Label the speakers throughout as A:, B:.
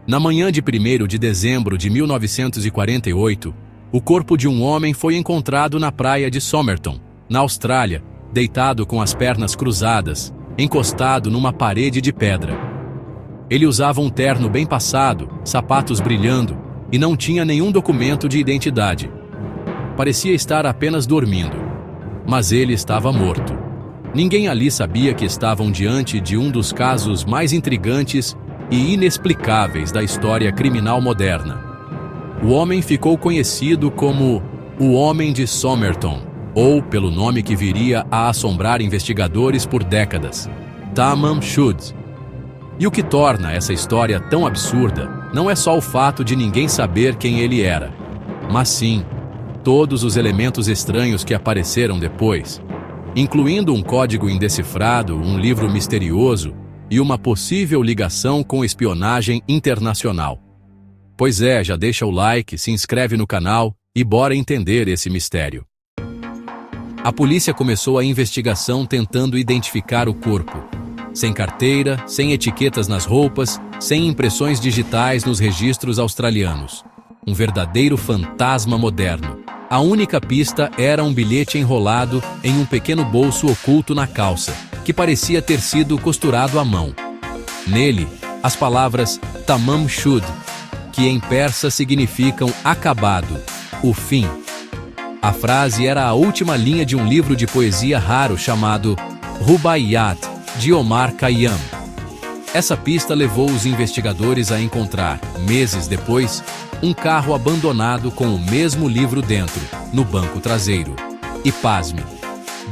A: Na manhã de 1º de dezembro de 1948, o corpo de um homem foi encontrado na praia de Somerton, na Austrália, deitado com as pernas cruzadas, encostado numa parede de pedra. Ele usava um terno bem passado, sapatos brilhando, e não tinha nenhum documento de identidade. Parecia estar apenas dormindo. Mas ele estava morto. Ninguém ali sabia que estavam diante de um dos casos mais intrigantes e inexplicáveis da história criminal moderna. O homem ficou conhecido como o Homem de Somerton, ou pelo nome que viria a assombrar investigadores por décadas, Tamam Shud. E o que torna essa história tão absurda não é só o fato de ninguém saber quem ele era, mas sim todos os elementos estranhos que apareceram depois, incluindo um código indecifrado, um livro misterioso e uma possível ligação com espionagem internacional. Pois é, já deixa o like, se inscreve no canal e bora entender esse mistério. A polícia começou a investigação tentando identificar o corpo. Sem carteira, sem etiquetas nas roupas, sem impressões digitais nos registros australianos. Um verdadeiro fantasma moderno. A única pista era um bilhete enrolado em um pequeno bolso oculto na calça, que parecia ter sido costurado à mão. Nele, as palavras Tamam Shud, que em persa significam acabado, o fim. A frase era a última linha de um livro de poesia raro chamado Rubaiyat, de Omar Khayyam. Essa pista levou os investigadores a encontrar, meses depois, um carro abandonado com o mesmo livro dentro, no banco traseiro. E pasme,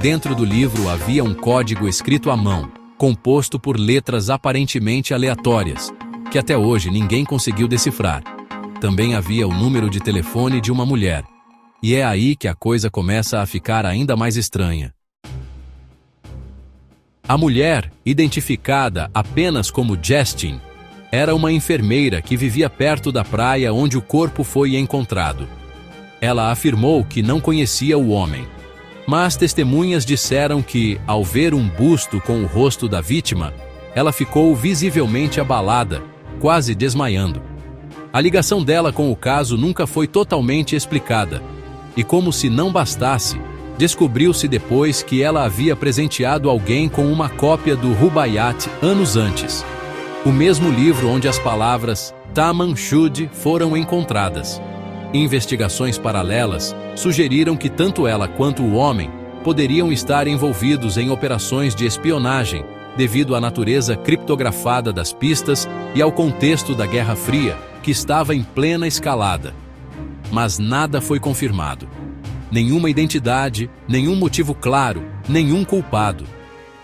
A: dentro do livro havia um código escrito à mão, composto por letras aparentemente aleatórias, que até hoje ninguém conseguiu decifrar. Também havia o número de telefone de uma mulher. E é aí que a coisa começa a ficar ainda mais estranha. A mulher, identificada apenas como Justin, era uma enfermeira que vivia perto da praia onde o corpo foi encontrado. Ela afirmou que não conhecia o homem, mas testemunhas disseram que, ao ver um busto com o rosto da vítima, ela ficou visivelmente abalada, quase desmaiando. A ligação dela com o caso nunca foi totalmente explicada, e como se não bastasse, descobriu-se depois que ela havia presenteado alguém com uma cópia do Rubaiyat anos antes. O mesmo livro onde as palavras Tamam Shud foram encontradas. Investigações paralelas sugeriram que tanto ela quanto o homem poderiam estar envolvidos em operações de espionagem devido à natureza criptografada das pistas e ao contexto da Guerra Fria, que estava em plena escalada. Mas nada foi confirmado. Nenhuma identidade, nenhum motivo claro, nenhum culpado.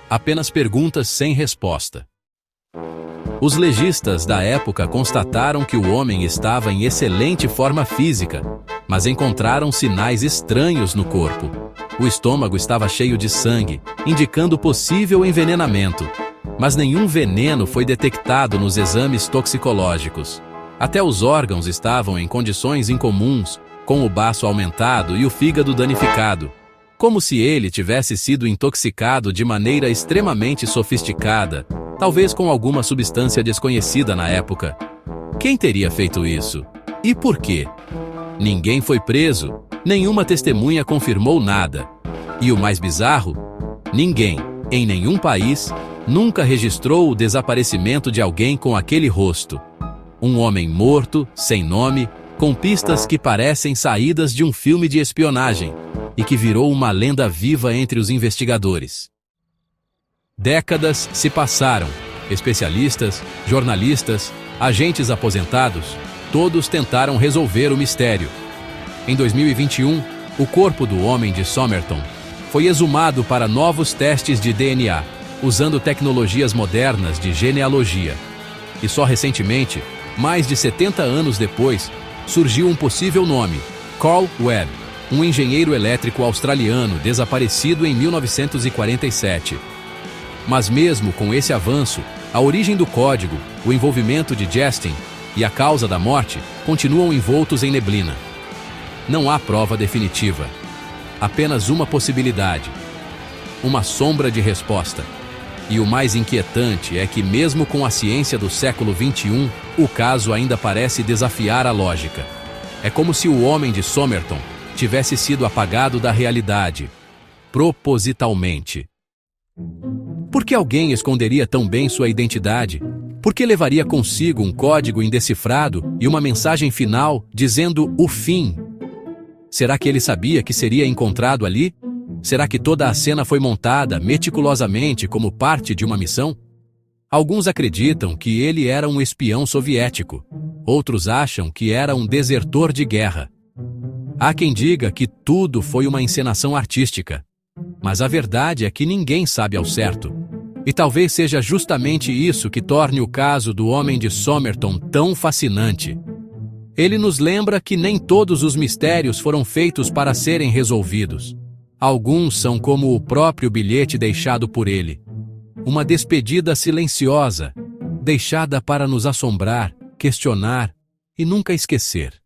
A: Apenas perguntas sem resposta. Os legistas da época constataram que o homem estava em excelente forma física, mas encontraram sinais estranhos no corpo. O estômago estava cheio de sangue, indicando possível envenenamento, mas nenhum veneno foi detectado nos exames toxicológicos. Até os órgãos estavam em condições incomuns, com o baço aumentado e o fígado danificado, como se ele tivesse sido intoxicado de maneira extremamente sofisticada, talvez com alguma substância desconhecida na época. Quem teria feito isso? E por quê? Ninguém foi preso, nenhuma testemunha confirmou nada. E o mais bizarro? Ninguém, em nenhum país, nunca registrou o desaparecimento de alguém com aquele rosto. Um homem morto, sem nome, com pistas que parecem saídas de um filme de espionagem e que virou uma lenda viva entre os investigadores. Décadas se passaram. Especialistas, jornalistas, agentes aposentados, todos tentaram resolver o mistério. Em 2021, o corpo do Homem de Somerton foi exumado para novos testes de DNA, usando tecnologias modernas de genealogia. E só recentemente, mais de 70 anos depois, surgiu um possível nome, Carl Webb, um engenheiro elétrico australiano desaparecido em 1947. Mas mesmo com esse avanço, a origem do código, o envolvimento de Justin e a causa da morte continuam envoltos em neblina. Não há prova definitiva. Apenas uma possibilidade. Uma sombra de resposta. E o mais inquietante é que, mesmo com a ciência do século XXI, o caso ainda parece desafiar a lógica. É como se o homem de Somerton tivesse sido apagado da realidade, propositalmente. Por que alguém esconderia tão bem sua identidade? Por que levaria consigo um código indecifrado e uma mensagem final dizendo o fim? Será que ele sabia que seria encontrado ali? Será que toda a cena foi montada meticulosamente como parte de uma missão? Alguns acreditam que ele era um espião soviético. Outros acham que era um desertor de guerra. Há quem diga que tudo foi uma encenação artística. Mas a verdade é que ninguém sabe ao certo. E talvez seja justamente isso que torne o caso do homem de Somerton tão fascinante. Ele nos lembra que nem todos os mistérios foram feitos para serem resolvidos. Alguns são como o próprio bilhete deixado por ele. Uma despedida silenciosa, deixada para nos assombrar, questionar e nunca esquecer.